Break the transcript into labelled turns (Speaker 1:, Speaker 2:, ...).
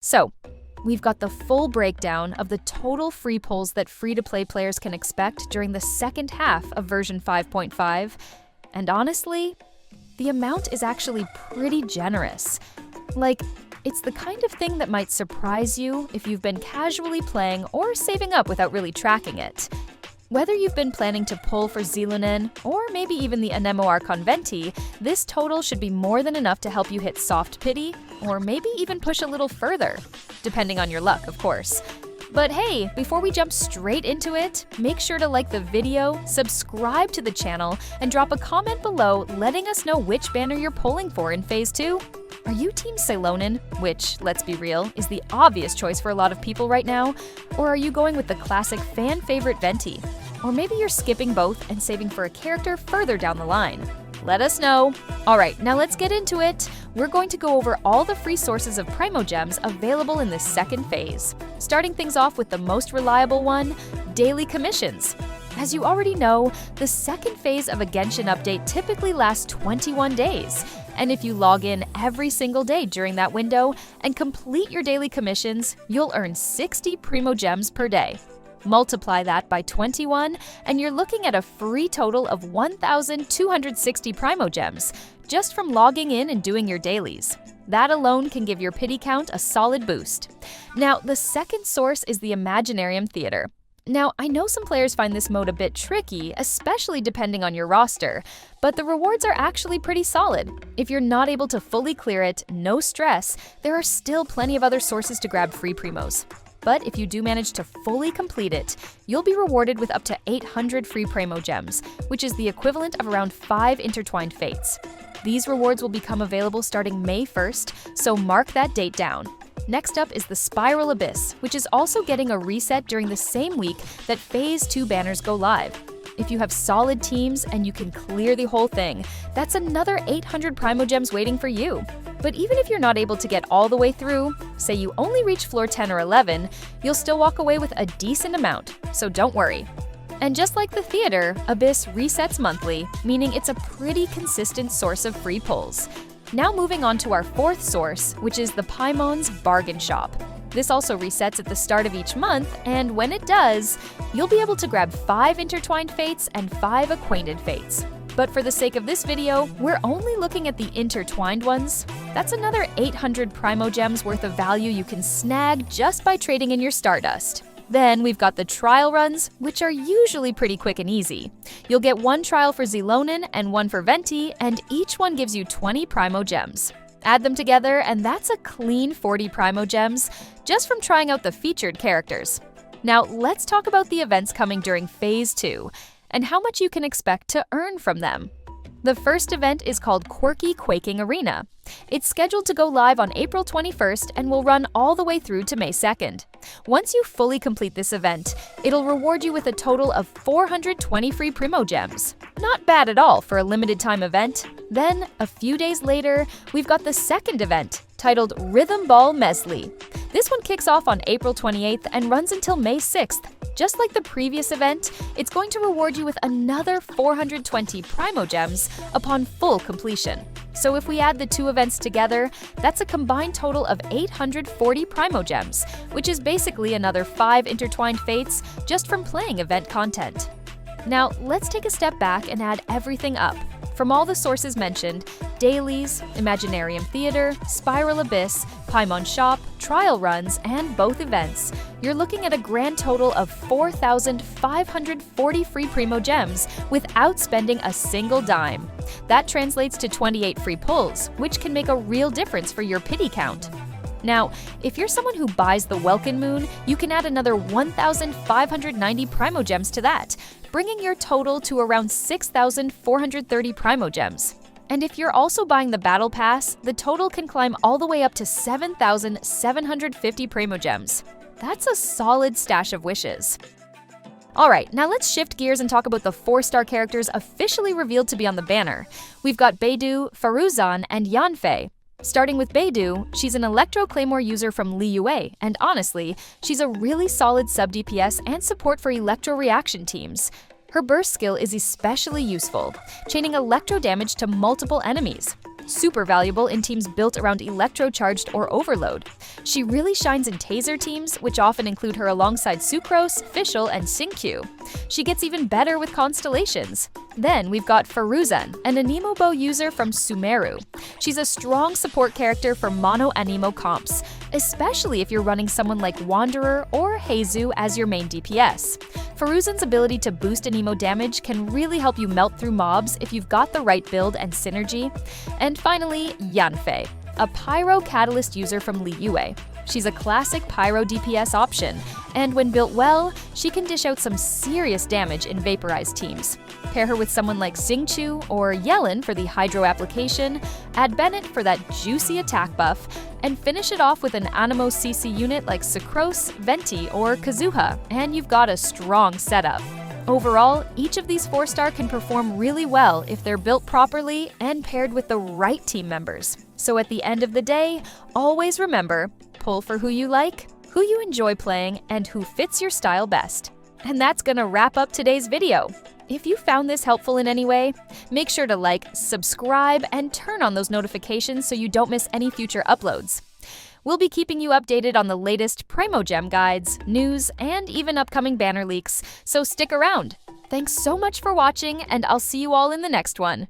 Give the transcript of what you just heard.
Speaker 1: So, we've got the full breakdown of the total free pulls that free-to-play players can expect during the second half of version 5.5, and honestly, the amount is actually pretty generous. Like, it's the kind of thing that might surprise you if you've been casually playing or saving up without really tracking it. Whether you've been planning to pull for Xilonen, or maybe even the Anemo Archon Venti, this total should be more than enough to help you hit soft pity, or maybe even push a little further, depending on your luck, of course. But hey, before we jump straight into it, make sure to like the video, subscribe to the channel, and drop a comment below letting us know which banner you're pulling for in Phase 2. Are you Team Xilonen, which, let's be real, is the obvious choice for a lot of people right now? Or are you going with the classic fan favorite Venti? Or maybe you're skipping both and saving for a character further down the line? Let us know. Alright, now let's get into it. We're going to go over all the free sources of Primogems available in this second phase. Starting things off with the most reliable one, daily commissions. As you already know, the second phase of a Genshin update typically lasts 21 days. And if you log in every single day during that window and complete your daily commissions, you'll earn 60 Primogems per day. Multiply that by 21, and you're looking at a free total of 1,260 Primogems, just from logging in and doing your dailies. That alone can give your pity count a solid boost. Now, the second source is the Imaginarium Theater. Now, I know some players find this mode a bit tricky, especially depending on your roster, but the rewards are actually pretty solid. If you're not able to fully clear it, no stress, there are still plenty of other sources to grab free primos. But if you do manage to fully complete it, you'll be rewarded with up to 800 free Primogems, which is the equivalent of around 5 intertwined fates. These rewards will become available starting May 1st, so mark that date down. Next up is the Spiral Abyss, which is also getting a reset during the same week that Phase 2 banners go live. If you have solid teams and you can clear the whole thing, that's another 800 Primogems waiting for you. But even if you're not able to get all the way through, say you only reach floor 10 or 11, you'll still walk away with a decent amount, so don't worry. And just like the theater, Abyss resets monthly, meaning it's a pretty consistent source of free pulls. Now moving on to our fourth source, which is the Paimon's Bargain Shop. This also resets at the start of each month, and when it does, you'll be able to grab 5 intertwined fates and 5 acquainted fates. But for the sake of this video, we're only looking at the intertwined ones. That's another 800 Primogems worth of value you can snag just by trading in your Stardust. Then we've got the trial runs, which are usually pretty quick and easy. You'll get 1 trial for Xilonen and 1 for Venti, and each one gives you 20 Primogems. Add them together, and that's a clean 40 Primogems, just from trying out the featured characters. Now let's talk about the events coming during Phase 2, and how much you can expect to earn from them. The first event is called Quirky Quaking Arena. It's scheduled to go live on April 21st and will run all the way through to May 2nd. Once you fully complete this event, it'll reward you with a total of 420 free Primogems. Not bad at all for a limited time event. Then, a few days later, we've got the second event, titled Rhythm Ball Mesli. This one kicks off on April 28th and runs until May 6th. Just like the previous event, it's going to reward you with another 420 Primogems upon full completion. So if we add the two events together, that's a combined total of 840 Primogems, which is basically another 5 intertwined fates just from playing event content. Now, let's take a step back and add everything up. From all the sources mentioned, dailies, Imaginarium Theater, Spiral Abyss, Paimon Shop, trial runs, and both events, you're looking at a grand total of 4,540 free Primogems without spending a single dime. That translates to 28 free pulls, which can make a real difference for your pity count. Now, if you're someone who buys the Welkin Moon, you can add another 1,590 Primogems to that, bringing your total to around 6,430 Primogems. And if you're also buying the Battle Pass, the total can climb all the way up to 7,750 Primogems. That's a solid stash of wishes. Alright, now let's shift gears and talk about the 4-star characters officially revealed to be on the banner. We've got Beidou, Faruzan, and Yanfei. Starting with Beidou, she's an Electro Claymore user from Liyue, and honestly, she's a really solid sub-DPS and support for Electro reaction teams. Her burst skill is especially useful, chaining Electro damage to multiple enemies. super valuable in teams built around Electro-Charged or Overload. She really shines in Taser teams, which often include her alongside Sucrose, Fischl, and Xingqiu. She gets even better with Constellations. Then we've got Faruzan, an Anemo bow user from Sumeru. She's a strong support character for mono Anemo comps, especially if you're running someone like Wanderer or Heizu as your main DPS. Faruzan's ability to boost Anemo damage can really help you melt through mobs if you've got the right build and synergy. And finally, Yanfei, a Pyro Catalyst user from Liyue. She's a classic Pyro DPS option, and when built well, she can dish out some serious damage in vaporized teams. Pair her with someone like Xingqiu or Yellen for the Hydro application, add Bennett for that juicy attack buff, and finish it off with an Anemo CC unit like Sucrose, Venti, or Kazuha, and you've got a strong setup. Overall, each of these 4-star can perform really well if they're built properly and paired with the right team members. So at the end of the day, always remember, pull for who you like, who you enjoy playing, and who fits your style best. And that's gonna wrap up today's video. If you found this helpful in any way, make sure to like, subscribe, and turn on those notifications so you don't miss any future uploads. We'll be keeping you updated on the latest Primogem guides, news, and even upcoming banner leaks, so stick around. Thanks so much for watching, and I'll see you all in the next one.